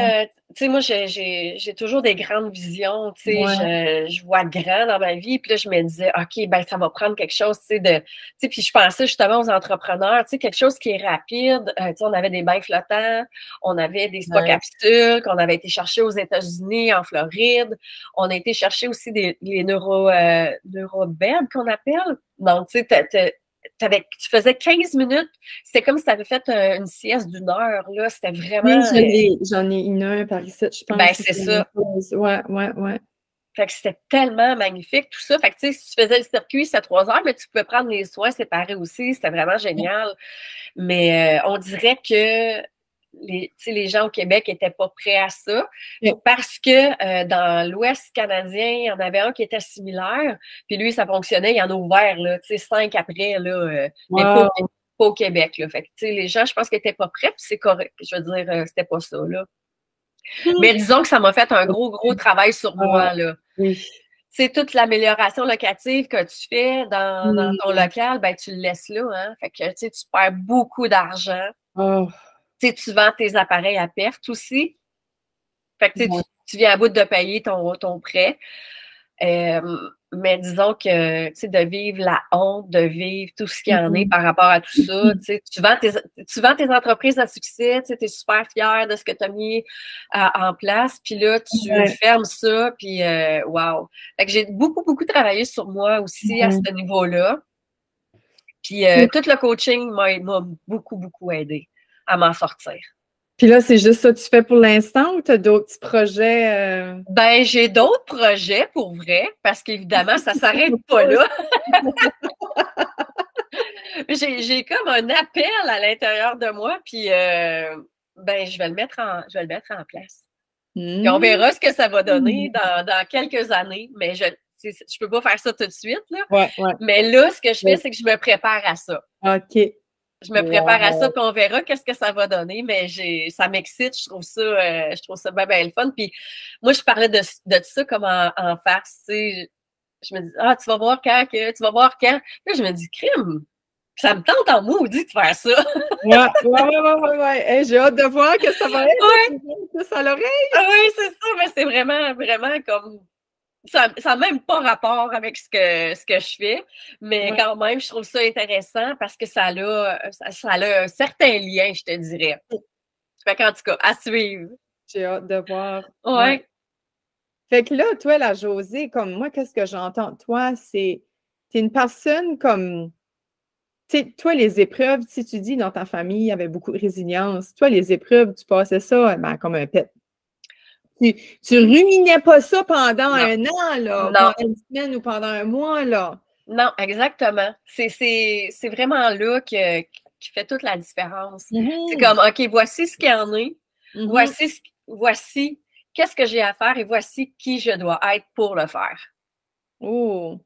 tu sais, moi, j'ai toujours des grandes visions, tu sais, je vois grand dans ma vie, puis là, je me disais, OK, ben, ça va prendre quelque chose, tu sais, tu sais, puis je pensais justement aux entrepreneurs, tu sais, quelque chose qui est rapide, tu sais, on avait des bains flottants, on avait des spa capsules qu'on avait été chercher aux États-Unis, en Floride, on a été chercher aussi les neurobeds qu'on appelle, donc, tu sais, tu faisais 15 minutes, c'était comme si tu avais fait une sieste d'une heure, là, c'était vraiment... Oui, j'en ai une par ici, je pense. Ben, c'est ça. Ouais. Fait que c'était tellement magnifique, tout ça. Fait que, tu sais, si tu faisais le circuit, c'était 3 heures, mais tu pouvais prendre les soins séparés aussi, c'était vraiment génial. Mais on dirait que les gens au Québec n'étaient pas prêts à ça parce que dans l'Ouest canadien, il y en avait un qui était similaire, puis lui, ça fonctionnait, il y en a ouvert, là, tu sais, 5 après, là, mais pas au Québec, là. Fait que, tu sais, les gens, je pense qu'ils n'étaient pas prêts, puis c'est correct. Je veux dire, c'était pas ça, là. Mais disons que ça m'a fait un gros travail sur moi, là. Oui. C'est toute l'amélioration locative que tu fais dans ton local, ben tu le laisses là, hein. Fait que, tu sais, tu perds beaucoup d'argent. Tu sais, tu vends tes appareils à perte aussi. Fait que, tu viens à bout de payer ton prêt. Mais disons que, tu sais, de vivre la honte, de vivre tout ce qu'il y en est par rapport à tout ça, tu sais, tu vends tes entreprises à succès, tu sais, t'es super fier de ce que tu as mis en place, puis là, tu fermes ça, puis wow. Fait que j'ai beaucoup travaillé sur moi aussi à ce niveau-là. Puis tout le coaching m'a beaucoup aidé à m'en sortir. Puis là, c'est juste ça que tu fais pour l'instant ou tu as d'autres petits projets? Ben, j'ai d'autres projets pour vrai, parce qu'évidemment, ça ne s'arrête pas là. J'ai comme un appel à l'intérieur de moi, puis ben, je vais le mettre en place. Puis on verra ce que ça va donner dans quelques années, mais je peux pas faire ça tout de suite, là. Mais là, ce que je fais, c'est que je me prépare à ça. OK. Je me prépare à ça, puis on verra qu'est-ce que ça va donner, mais ça m'excite, je trouve ça bien le fun. Puis moi, je parlais de ça comme en farce, tu sais. Je me dis, tu vas voir quand. Là, je me dis, crime, ça me tente en maudit de faire ça. Ouais. Hey, j'ai hâte de voir que ça va être. Ça à l'oreille. Oui, c'est ça, mais c'est vraiment comme... Ça n'a même pas rapport avec ce que je fais, mais quand même, je trouve ça intéressant parce que ça a un certain lien, je te dirais. Fait qu'en tout cas, à suivre. J'ai hâte de voir. Ouais. Fait que là, toi, la Josée, comme moi, qu'est-ce que j'entends de toi, c'est t'es une personne comme... Tu sais, toi, les épreuves, si tu dis dans ta famille, il y avait beaucoup de résilience. Toi, les épreuves, tu passais ça comme un pet. Tu ruminais pas ça pendant un an, là, pendant une semaine ou pendant un mois, là. Non, exactement. C'est vraiment là qui fait toute la différence. C'est comme, OK, voici ce qu'il y en est. Voici qu'est-ce que j'ai à faire et voici qui je dois être pour le faire. Oh!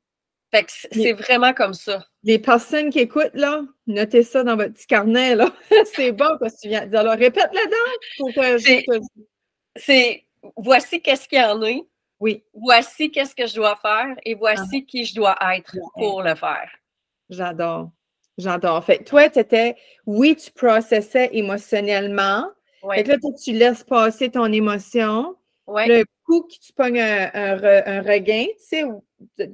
Fait que c'est vraiment comme ça. Les personnes qui écoutent, là, notez ça dans votre petit carnet, là. C'est bon parce que tu viens de dire, alors répète-le donc. C'est voici qu'est-ce qu'il y en est. Oui. Voici qu'est-ce que je dois faire et voici qui je dois être pour le faire. J'adore. Fait toi, tu processais émotionnellement. Fait que là, tu laisses passer ton émotion. Le coup que tu pognes un regain, tu sais,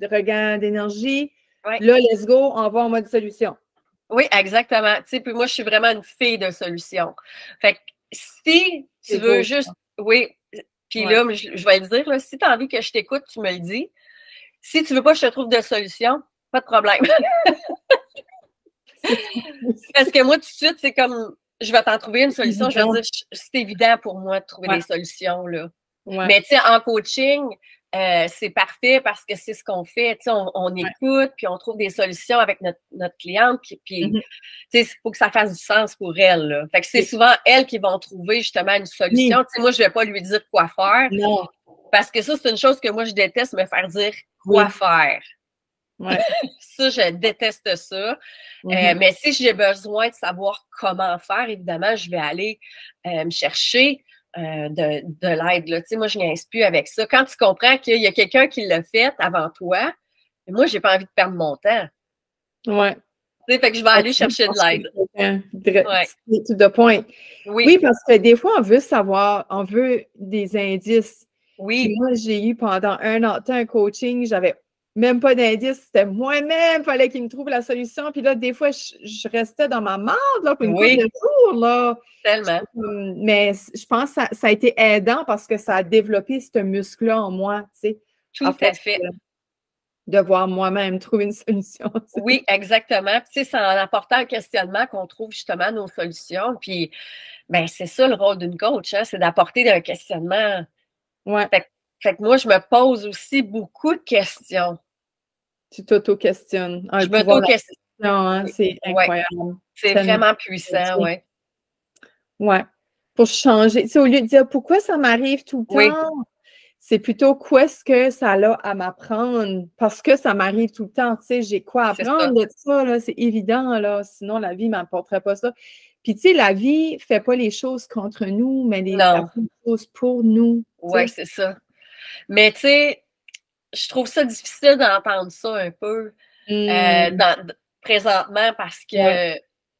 regain d'énergie. Là, let's go, on va en mode solution. Oui, exactement. Tu sais, puis moi, je suis vraiment une fille de solution. Fait que si tu veux juste... Oui, puis là, je vais le dire, là, si tu as envie que je t'écoute, tu me le dis. Si tu veux pas que je te trouve de solution, pas de problème. Parce que moi, tout de suite, c'est comme, je vais t'en trouver une solution. Je veux dire, c'est évident pour moi de trouver des solutions, là. Ouais. Mais tu sais, en coaching, c'est parfait parce que c'est ce qu'on fait. Tu sais, on écoute, puis on trouve des solutions avec notre cliente, puis tu sais, il faut que ça fasse du sens pour elle, là. Fait que c'est souvent elles qui vont trouver justement une solution. Tu sais, moi, je vais pas lui dire quoi faire. Non. Parce que ça, c'est une chose que moi, je déteste, me faire dire quoi faire. Ouais. Ça, je déteste ça. Mais si j'ai besoin de savoir comment faire, évidemment, je vais aller me chercher de l'aide. Là. Tu sais, moi, je niaise plus avec ça. Quand tu comprends qu'il y a quelqu'un qui l'a fait avant toi, moi, j'ai pas envie de perdre mon temps. Ouais. Tu sais, fait que je vais aller chercher de l'aide. To the point. Oui. Oui, parce que des fois, on veut savoir, on veut des indices. Oui. Puis moi, j'ai eu pendant un an un coaching, j'avais même pas d'indices, c'était moi-même, il fallait qu'il me trouve la solution. Puis là, des fois, je restais dans ma marde là, pour une couple de jours. Là. Tellement. Mais je pense que ça a été aidant parce que ça a développé ce muscle-là en moi, tu sais. Tout à fait. De voir moi-même trouver une solution. T'sais. Oui, exactement. Puis, tu sais, c'est en apportant un questionnement qu'on trouve justement nos solutions. Puis, ben c'est ça le rôle d'une coach, hein, c'est d'apporter un questionnement. Ouais. Fait que moi, je me pose aussi beaucoup de questions. Tu t'auto-questionnes. Je m'auto-questionne. Hein, c'est incroyable. Ouais. C'est vraiment puissant, oui. Ouais. Pour changer. Tu sais, au lieu de dire pourquoi ça m'arrive tout le temps, c'est plutôt qu'est-ce que ça a à m'apprendre parce que ça m'arrive tout le temps. Tu sais, j'ai quoi apprendre de ça, là, c'est évident, là. Sinon, la vie ne m'apporterait pas ça. Puis, tu sais, la vie ne fait pas les choses contre nous, mais elle fait les choses pour nous. Oui, c'est ça. Mais, tu sais, je trouve ça difficile d'entendre ça un peu présentement parce que,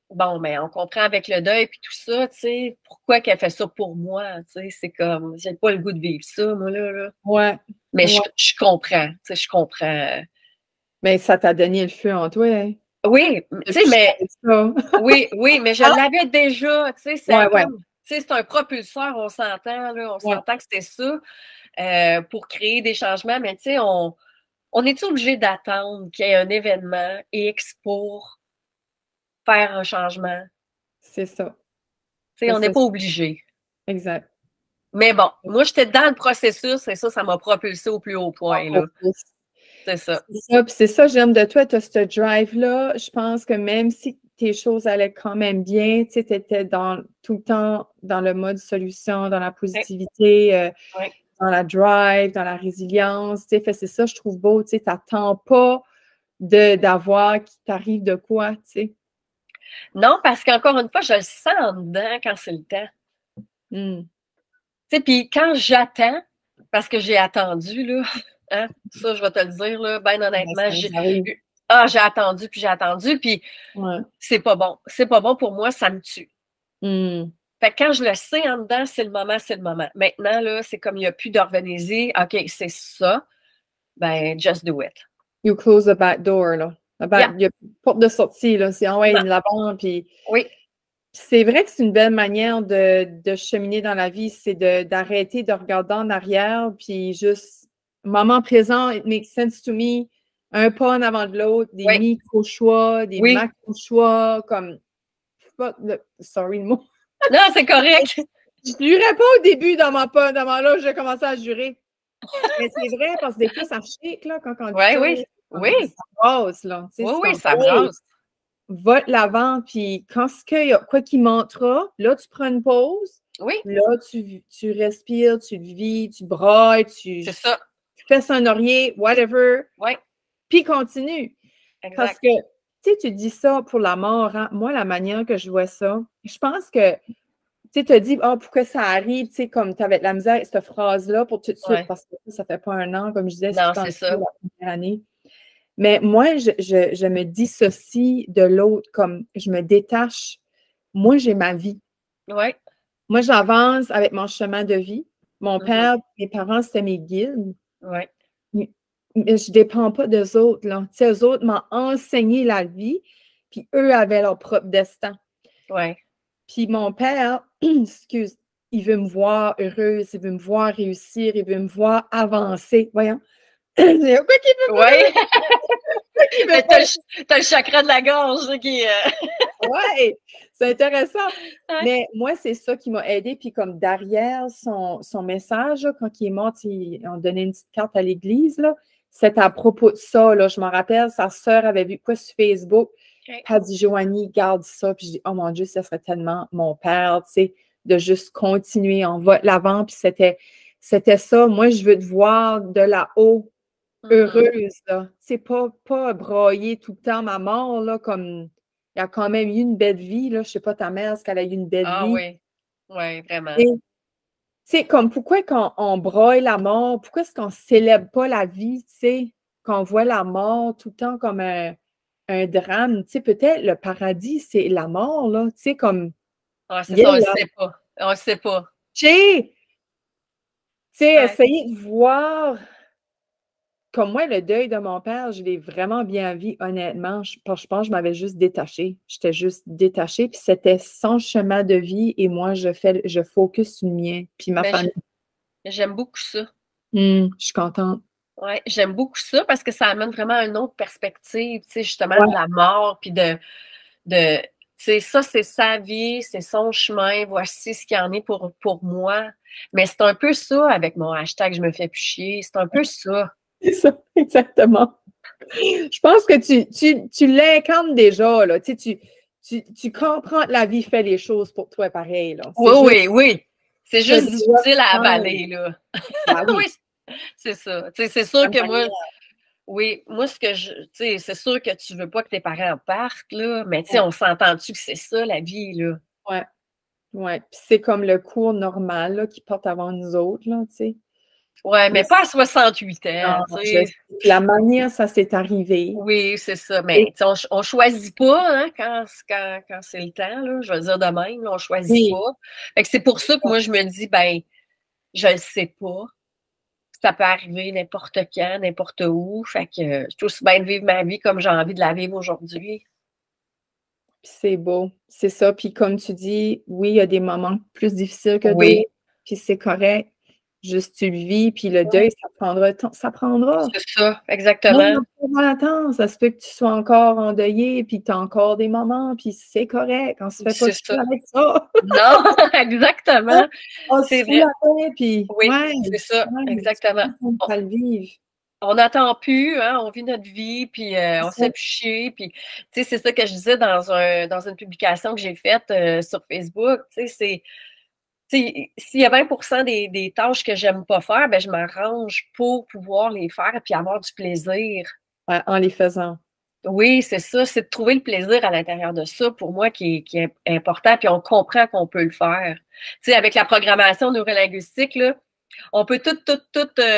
bon, mais on comprend avec le deuil et tout ça, tu sais, pourquoi qu'elle fait ça pour moi, tu sais, c'est comme, j'ai pas le goût de vivre ça, moi, là. Ouais. Mais je comprends, tu sais, je comprends. Mais ça t'a donné le feu en toi, hein? Oui, tu sais, mais, oui, mais je l'avais déjà, tu sais, c'est comme, tu sais, c'est un propulseur, on s'entend, là, on s'entend que c'était ça pour créer des changements, mais tu sais, on est obligé d'attendre qu'il y ait un événement X pour faire un changement? C'est ça. Tu sais, on n'est pas obligé. Exact. Mais bon, moi, j'étais dans le processus et ça m'a propulsé au plus haut point. Là. C'est ça. Puis c'est ça, j'aime de toi, tu as ce drive-là. Je pense que même si tes choses allaient quand même bien, tu étais tout le temps dans le mode solution, dans la positivité, dans la drive, dans la résilience. C'est ça, je trouve beau. Tu n'attends pas d'avoir qui t'arrive de quoi, tu sais. Non, parce qu'encore une fois, je le sens en dedans quand c'est le temps. Tu sais, puis quand j'attends, parce que j'ai attendu, là, hein, ça, je vais te le dire, là, ben honnêtement, j'ai attendu, puis c'est pas bon. C'est pas bon pour moi, ça me tue. Fait que quand je le sais en dedans, c'est le moment. Maintenant, là, c'est comme il n'y a plus d'organiser. OK, c'est ça. Ben, just do it. You close the back door, là. Il y a une porte de sortie, là. C'est l'avant, puis... Oui. C'est vrai que c'est une belle manière de cheminer dans la vie, c'est d'arrêter de regarder en arrière, puis juste, moment présent, it makes sense to me, un pas en avant de l'autre, des micro-choix, des macro-choix, comme, sorry le mot. Non, c'est correct. Je jurais pas au début dans là, j'ai commencé à jurer. Mais c'est vrai, parce que des fois, ça chic, là, quand on dit ça. Oui. Ça brasse, là. Oui, ça brasse. Va de l'avant, puis quand il y a quoi qui montera, là, tu prends une pause. Oui. Là, tu respires, tu vis, tu brailles, tu fais un oreiller, whatever. Oui. Puis continue. Exact. Parce que, tu dis ça pour la mort. Hein? Moi, la manière que je vois ça, je pense que, tu te dis, pourquoi ça arrive, tu sais, comme tu avais de la misère, cette phrase-là, pour tout de suite, parce que ça fait pas un an, comme je disais, c'est ça. La première année. Mais moi, je me dissocie de l'autre, comme je me détache. Moi, j'ai ma vie. Oui. Moi, j'avance avec mon chemin de vie. Mon père, mes parents, c'était mes guides. Oui. Mais je ne dépends pas d'eux autres. Là. Tu sais, eux autres m'ont enseigné la vie, puis eux avaient leur propre destin. Oui. Puis mon père, il veut me voir heureuse, il veut me voir réussir, il veut me voir avancer. Voyons. J'ai quoi qui veut pas? Oui. T'as le chakra de la gorge là, qui. Oui, c'est intéressant. Ouais. Mais moi, c'est ça qui m'a aidé. Puis comme derrière son message, là, quand il est mort, on donnait une petite carte à l'église. C'était à propos de ça. Là, je me rappelle, sa sœur avait vu quoi sur Facebook. Okay. Elle a dit, Joanie, garde ça. Puis je dis, oh mon Dieu, ça serait tellement mon père, tu sais, de juste continuer, on va de l'avant. Puis c'était ça. Moi, je veux te voir de là-haut, heureuse, là. Tu sais, pas broyer tout le temps ma mort, là, comme il a quand même eu une belle vie, là. Je sais pas ta mère, est-ce qu'elle a eu une belle vie? Oui. Oui, vraiment. Tu sais, comme pourquoi quand on broye la mort, pourquoi est-ce qu'on célèbre pas la vie, tu sais, qu'on voit la mort tout le temps comme un drame, tu sais, peut-être le paradis, c'est la mort, là, tu sais, comme... C'est ça, on le sait pas. On le sait pas. Tu sais, essayer de voir... Comme moi, le deuil de mon père, je l'ai vraiment bien vu, honnêtement. Je pense que je m'avais juste détachée. J'étais juste détachée, puis c'était son chemin de vie et moi, je focus sur le mien, puis ma famille. J'aime beaucoup ça. Je suis contente. Oui, j'aime beaucoup ça parce que ça amène vraiment une autre perspective, tu sais, justement, de la mort, puis tu sais, ça, c'est sa vie, c'est son chemin, voici ce qu'il y en est pour moi. Mais c'est un peu ça avec mon hashtag « Je me fais plus chier », c'est un peu ça. C'est ça, exactement. Je pense que tu l'incarnes déjà, là. Tu comprends que la vie fait les choses pour toi pareil, là. Oui. C'est juste difficile à avaler, là. Ah, oui. Oui, c'est ça. Tu sais, c'est sûr que moi, moi, tu sais, c'est sûr que tu veux pas que tes parents partent, là, mais tu sais, on s'entend-tu que c'est ça, la vie, là? Ouais. Puis c'est comme le cours normal, là, qui porte avant nous autres, là, tu sais. Ouais, mais pas à 68 ans, non, tu sais. La manière, ça s'est arrivé. Oui, c'est ça. Mais on choisit pas hein, quand c'est le temps, là, je veux dire de même, là, on choisit pas. Fait que c'est pour ça que moi, je me dis, ben, je le sais pas. Ça peut arriver n'importe quand, n'importe où. Fait que je suis aussi bien de vivre ma vie comme j'ai envie de la vivre aujourd'hui. C'est beau, c'est ça. Puis comme tu dis, oui, il y a des moments plus difficiles que d'autres, puis c'est correct. Juste tu le vis, puis le deuil, ça prendra. C'est ça, exactement. Attends, ça se peut que tu sois encore endeuillé, puis que tu as encore des moments, puis c'est correct. On se fait pas chier avec ça. Non, exactement. C'est vrai. Puis, oui, c'est ça, exactement. On va le vivre. On n'attend plus, hein, on vit notre vie, puis on se fait plus chier. Puis, tu sais, c'est ça que je disais dans une publication que j'ai faite sur Facebook. Tu sais, s'il y a 20% des tâches que j'aime pas faire, ben je m'arrange pour pouvoir les faire puis avoir du plaisir. Ouais, en les faisant. Oui, c'est ça. C'est de trouver le plaisir à l'intérieur de ça, pour moi, qui est important, puis on comprend qu'on peut le faire. Tu sais, avec la programmation neurolinguistique, là, on peut tout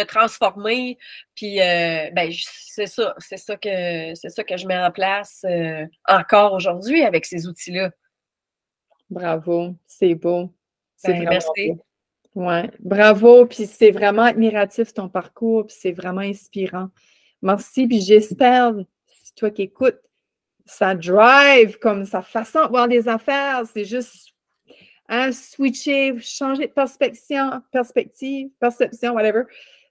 transformer, puis ben c'est ça que je mets en place encore aujourd'hui avec ces outils-là. Bravo, c'est beau. C'est vraiment merci. beau. Ouais, bravo, puis c'est vraiment admiratif ton parcours, puis c'est vraiment inspirant. Merci, puis j'espère, toi qui écoutes, ça drive comme sa façon de voir les affaires, c'est juste switcher, changer de perception, whatever.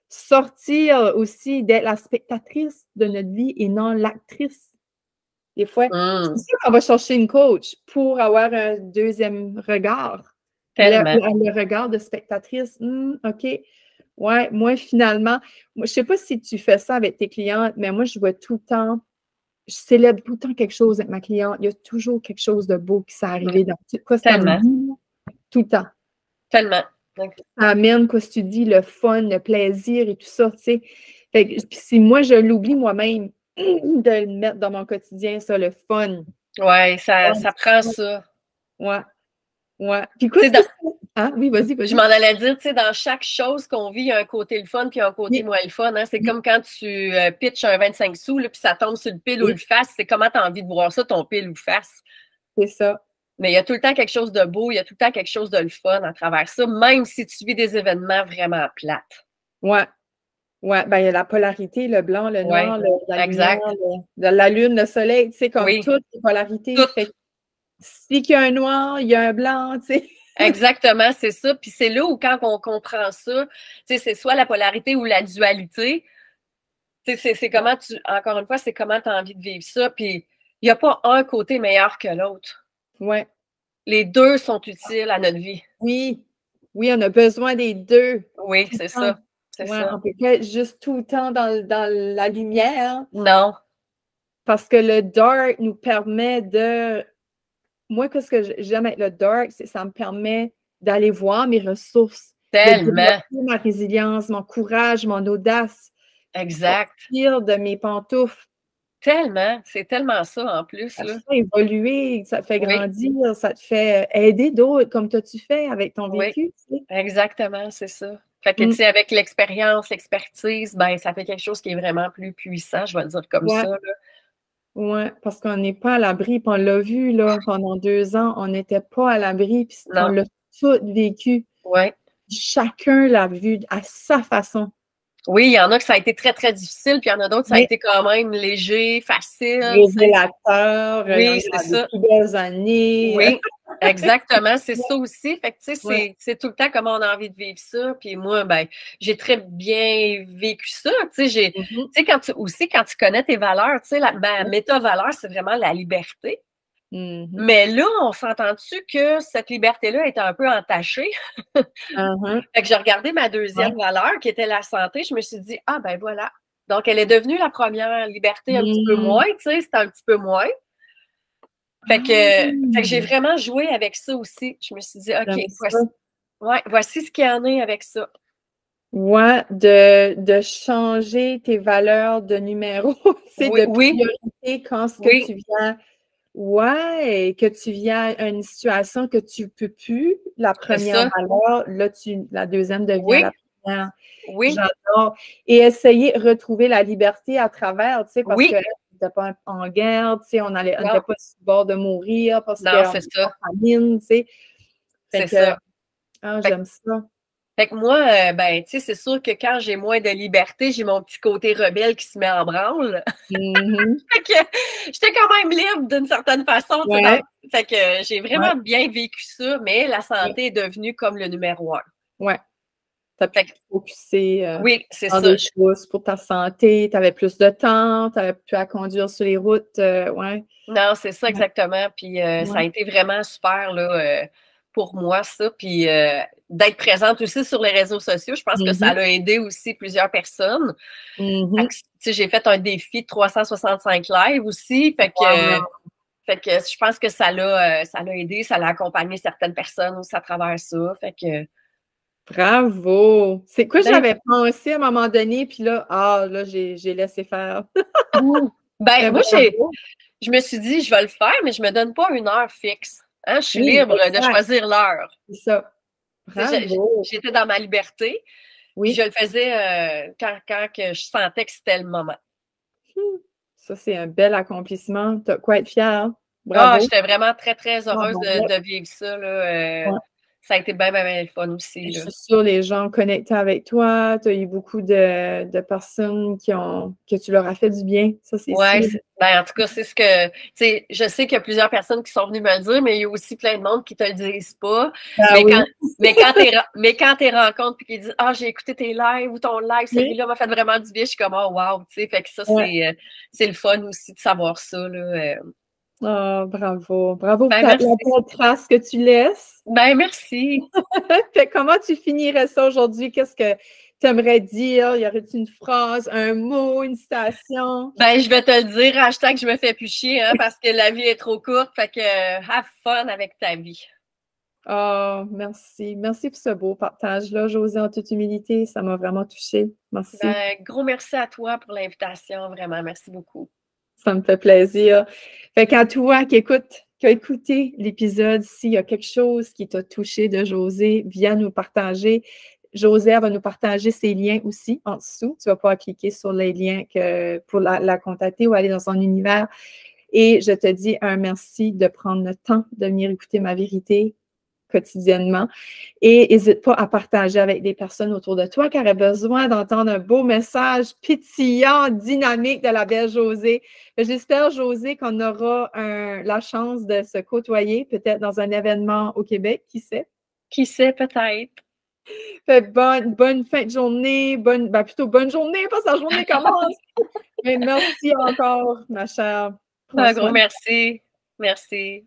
Sortir aussi d'être la spectatrice de notre vie et non l'actrice. Des fois, c'est sûr qu'on va chercher une coach pour avoir un deuxième regard. Le regard de spectatrice, OK. Ouais, moi, finalement, je ne sais pas si tu fais ça avec tes clientes, mais moi, je vois tout le temps, je célèbre tout le temps quelque chose avec ma cliente. Il y a toujours quelque chose de beau qui s'est arrivé dans quoi ça me dit, tout le temps. Tellement. Ça amène, quoi, si tu dis, le fun, le plaisir et tout ça, tu sais. Puis si moi, je l'oublie moi-même de le mettre dans mon quotidien, ça, le fun. Oui, ça prend ça. Ouais. Puis quoi, oui, vas-y. Je m'en allais dire, tu sais, dans chaque chose qu'on vit, il y a un côté le fun puis un côté moins le fun. Hein? C'est comme quand tu pitches un 25 sous, là, puis ça tombe sur le pile ou le face. C'est comment tu as envie de voir ça, ton pile ou face. C'est ça. Mais il y a tout le temps quelque chose de beau, il y a tout le temps quelque chose de le fun à travers ça, même si tu vis des événements vraiment plates. Ouais. Ouais, ben il y a la polarité, le blanc, le noir, la exact. lumière, la lune, le soleil, tu sais, comme toutes les polarités. Fait, si qu'il y a un noir, il y a un blanc, tu sais. Exactement, c'est ça. Puis c'est là où quand on comprend ça, tu sais, c'est soit la polarité ou la dualité. C'est comment encore une fois, c'est comment tu as envie de vivre ça. Puis, il n'y a pas un côté meilleur que l'autre. Ouais. Les deux sont utiles à notre vie. Oui. Oui, on a besoin des deux. Oui, c'est ça. C'est ça. On ne peut pas être juste tout le temps dans la lumière. Non. Parce que le dark nous permet de. Moi, qu'est-ce que j'aime avec le dark, c'est que ça me permet d'aller voir mes ressources. Tellement. De développer ma résilience, mon courage, mon audace. Exact. Sortir de mes pantoufles. Tellement. C'est tellement ça en plus. Ça là. te fait évoluer, ça te fait Oui. grandir, ça te fait aider d'autres comme toi tu fais avec ton Oui. vécu. Tu sais. Exactement, c'est ça. Fait que, tu sais, avec l'expérience, l'expertise, ben, ça fait quelque chose qui est vraiment plus puissant, je vais le dire comme ça. Là. Oui, parce qu'on n'est pas à l'abri, puis on l'a vu là, pendant 2 ans, on n'était pas à l'abri, puis on l'a tout vécu. Oui. Chacun l'a vu à sa façon. Oui, il y en a que ça a été très, très difficile, puis il y en a d'autres, ça a été quand même léger, facile. Révélateur, oui, c'est ça. Des plus belles années. Oui, exactement, c'est ça aussi. Fait que, tu sais, c'est tout le temps comment on a envie de vivre ça. Puis moi, ben, j'ai très bien vécu ça. Tu sais, quand tu connais tes valeurs, tu sais, ma méta-valeur, c'est vraiment la liberté. Mais là, on s'entend-tu que cette liberté-là est un peu entachée? Fait que j'ai regardé ma deuxième valeur, qui était la santé. Je me suis dit, ah ben voilà. Donc, elle est devenue la première liberté un petit peu moins, tu sais, c'était un petit peu moins. Fait que j'ai vraiment joué avec ça aussi. Je me suis dit, OK, voici ce qu'il y en a avec ça. Ouais, de changer tes valeurs de numéro, c'est de priorité quand ce que tu viens. Ouais, que tu viens à une situation que tu ne peux plus, la première valeur, là, la deuxième devient la première. Oui. J'adore. Et essayer de retrouver la liberté à travers, tu sais, parce que n'était pas en guerre, tu sais, on n'était pas sur le bord de mourir parce qu'on était en famine, tu sais. C'est ça. J'aime ça. Fait que moi, ben, tu sais, c'est sûr que quand j'ai moins de liberté, j'ai mon petit côté rebelle qui se met en branle. Fait que j'étais quand même libre d'une certaine façon. Fait que j'ai vraiment bien vécu ça, mais la santé est devenue comme le numéro 1. Ouais. Tu as pu te focuser dans des choses pour ta santé, tu avais plus de temps, tu avais pu à conduire sur les routes. Non, c'est ça exactement. Puis ça a été vraiment super là, pour moi, ça. Puis d'être présente aussi sur les réseaux sociaux, je pense que ça a aidé aussi plusieurs personnes. J'ai fait un défi de 365 lives aussi. Fait que je pense que ça l'a aidé, ça l'a accompagné certaines personnes aussi à travers ça. Fait que bravo! C'est quoi j'avais pensé à un moment donné, puis là, j'ai laissé faire. Ben, moi, je me suis dit, je vais le faire, mais je ne me donne pas une heure fixe. Hein? Je suis libre de choisir l'heure. C'est ça. Bravo! J'étais dans ma liberté. Oui. Je le faisais quand que je sentais que c'était le moment. Ça, c'est un bel accomplissement. Tu as quoi être fière. Bravo! J'étais vraiment très, très heureuse de vivre ça. Là, ça a été bien, bien, bien fun aussi. Je suis sûre les gens connectés avec toi. Tu as eu beaucoup de personnes que tu leur as fait du bien. Ça, c'est sûr. Ben, en tout cas, c'est ce que. Tu sais, je sais qu'il y a plusieurs personnes qui sont venues me le dire, mais il y a aussi plein de monde qui ne te le disent pas. Mais quand tu les rencontres et qu'ils disent ah, j'ai écouté tes lives ou ton live, celui-là m'a fait vraiment du bien, je suis comme oh, wow. Tu sais, fait que ça, c'est le fun aussi de savoir ça. Là. Oh, bravo. Bravo pour la belle trace que tu laisses. Ben, merci. Comment tu finirais ça aujourd'hui? Qu'est-ce que tu aimerais dire? Y aurait-il une phrase, un mot, une citation? Ben, je vais te le dire, hashtag je me fais plus chier, hein, parce que la vie est trop courte. Fait que have fun avec ta vie. Oh, merci. Merci pour ce beau partage-là, Josée, en toute humilité. Ça m'a vraiment touchée. Merci. Ben, gros merci à toi pour l'invitation, vraiment. Merci beaucoup. Ça me fait plaisir. Fait qu'à toi qui a écouté l'épisode, s'il y a quelque chose qui t'a touché de Josée, viens nous partager. Josée va nous partager ses liens aussi en dessous. Tu vas pouvoir cliquer sur les liens pour la contacter ou aller dans son univers. Et je te dis un merci de prendre le temps de venir écouter ma vérité quotidiennement. Et n'hésite pas à partager avec des personnes autour de toi qui auraient besoin d'entendre un beau message pétillant, dynamique de la belle Josée. J'espère, Josée, qu'on aura la chance de se côtoyer, peut-être dans un événement au Québec, qui sait? Qui sait, peut-être. Bonne fin de journée, plutôt bonne journée, parce que la journée commence. Mais merci encore, ma chère. Un gros merci. Merci.